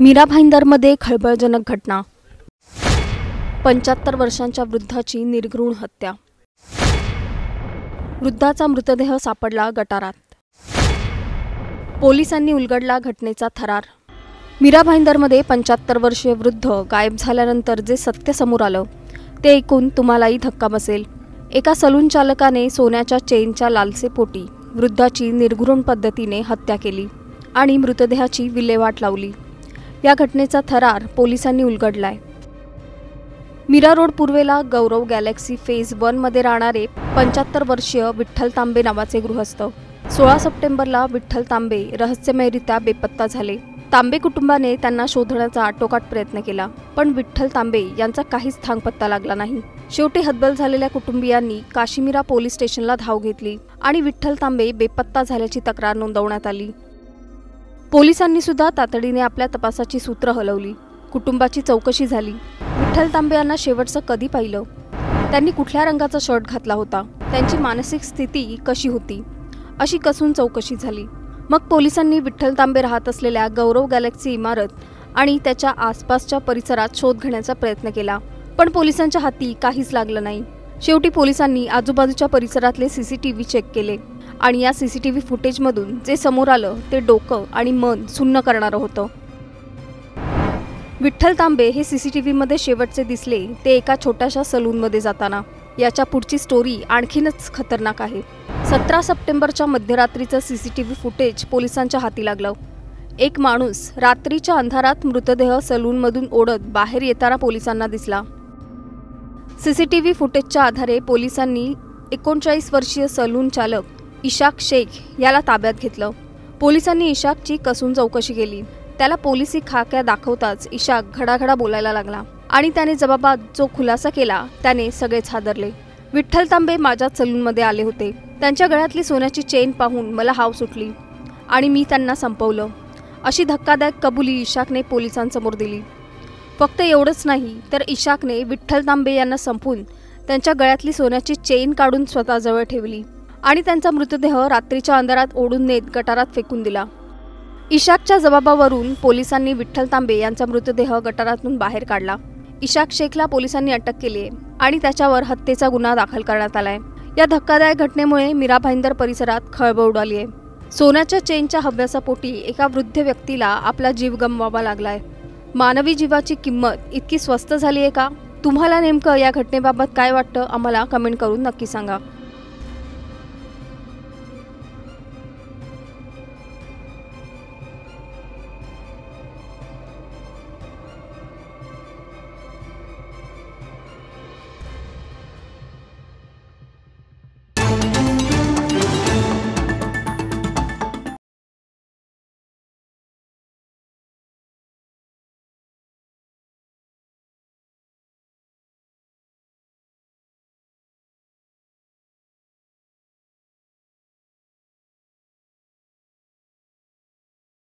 मीरा भाईंदरमध्ये खळबळजनक घटना। 75 वर्षांच्या वृद्धाची निर्घृण हत्या। वृद्धाचा मृतदेह सापडला गटारात। पोलिसांनी उलगडला घटनेचा थरार। मीरा भाईंदरमध्ये 75 वर्षीय वृद्ध गायब झाल्यानंतर जे सत्य समोर आलं ते ऐकून तुम्हालाही धक्का बसेल। एका सलून चालकाने सोन्याच्या चेनच्या लालसेपोटी वृद्धाची निर्घृण पद्धतीने हत्या केली आणि मृतदेहाची विल्हेवाट लावली। या घटनेचा थरार पोलिसांनी उलगडलाय। मीरा रोड पूर्वेला गौरव गॅलेक्सी फेज 1 मध्ये राहणारे 75 वर्षीय विठ्ठल तांबे नावाचे गृहस्थ 16 सप्टेंबरला विठ्ठल तांबे रहस्यमयरित्या बेपत्ता झाले। तांबे कुटुंबाने त्यांना शोधण्याचा आटोकाट प्रयत्न केला, पण विठ्ठल तांबे यांचा काहीच थांगपत्ता लागला नाही। शेवटी हतबल झालेल्या कुटुंबियांनी काशीमीरा पोलीस स्टेशनला धाव घेतली आणि विठ्ठल तांबे बेपत्ता झाल्याची तक्रार नोंदवण्यात आली। पोलिसांनी सुद्धा तातडीने आपल्या तपासाची सूत्र हलवली। कुटुंबाची चौकशी झाली। विठ्ठल तांबे यांना शेवटचं कधी पाहिलं, त्यांनी कुठल्या रंगाचा शर्ट घातला होता, त्यांची मानसिक स्थिती कशी होती, अशी कसून चौकशी झाली। मग पोलिसांनी विठ्ठल तांबे राहत असलेल्या गौरव गॅलेक्सी इमारत आणि त्याच्या आसपासच्या परिसरात शोध घेण्याचा प्रयत्न केला, पण पोलिसांच्या हाती काहीच लागलं नाही। शेवटी पोलिसांनी आजूबाजूच्या परिसरातले सीसीटीव्ही चेक केले आणि या सीसीटीव्ही फुटेजमधून जे समोर आलं ते डोकं आणि मन सुन्न करणारं होतं। विठ्ठल तांबे हे सीसीटीव्हीमध्ये शेवटचे दिसले ते एका छोट्याशा सलूनमध्ये जाताना। याच्या पुढची स्टोरी आणखीनच खतरनाक आहे। 17 सप्टेंबरच्या मध्यरात्रीचं सीसीटीव्ही फुटेज पोलिसांच्या हाती लागलं। एक माणूस रात्रीच्या अंधारात मृतदेह सलूनमधून ओढत बाहेर येताना पोलिसांना दिसला। सीसीटीव्ही फुटेजच्या आधारे पोलिसांनी 39 वर्षीय सलून चालक इशाक शेख याला ताब्यात घेतलं। पोलिसांनी इशाकची कसून चौकशी केली। त्याला पोलिसी खाक्या दाखवताच इशाक घडाघडा बोलायला लागला आणि त्याने जबाबात जो खुलासा केला त्याने सगळेच हादरले। विठ्ठल तांबे माझ्या सलूनमध्ये आले होते, त्यांच्या गळ्यातली सोन्याची चेन पाहून मला हाव सुटली आणि मी त्यांना संपवलं, अशी धक्कादायक कबुली इशाकने पोलिसांसमोर दिली। फक्त एवढंच नाही तर इशाकने विठ्ठल तांबे यांना संपून त्यांच्या गळ्यातली सोन्याची चेन काढून स्वतःजवळ ठेवली आणि त्यांचा मृतदेह रात्रीच्या अंधारात ओढून नेत गटारात फेकून दिला। इशाकच्या जबाबावरून पोलिसांनी विठ्ठल तांबे यांचा मृतदेह गटारातून बाहेर काढला। इशाक शेखला पोलिसांनी अटक केली आहे आणि त्याच्यावर हत्येचा गुन्हा दाखल करण्यात आलाय। या धक्कादायक घटनेमुळे मीरा भाईंदर परिसरात खळबळ उडाली आहे। सोन्याच्या चेनच्या हव्यासापोटी एका वृद्ध व्यक्तीला आपला जीव गमवावा लागलाय। मानवी जीवाची किंमत इतकी स्वस्त झाली आहे का? तुम्हाला नेमकं या घटनेबाबत काय वाटतं आम्हाला कमेंट करून नक्की सांगा।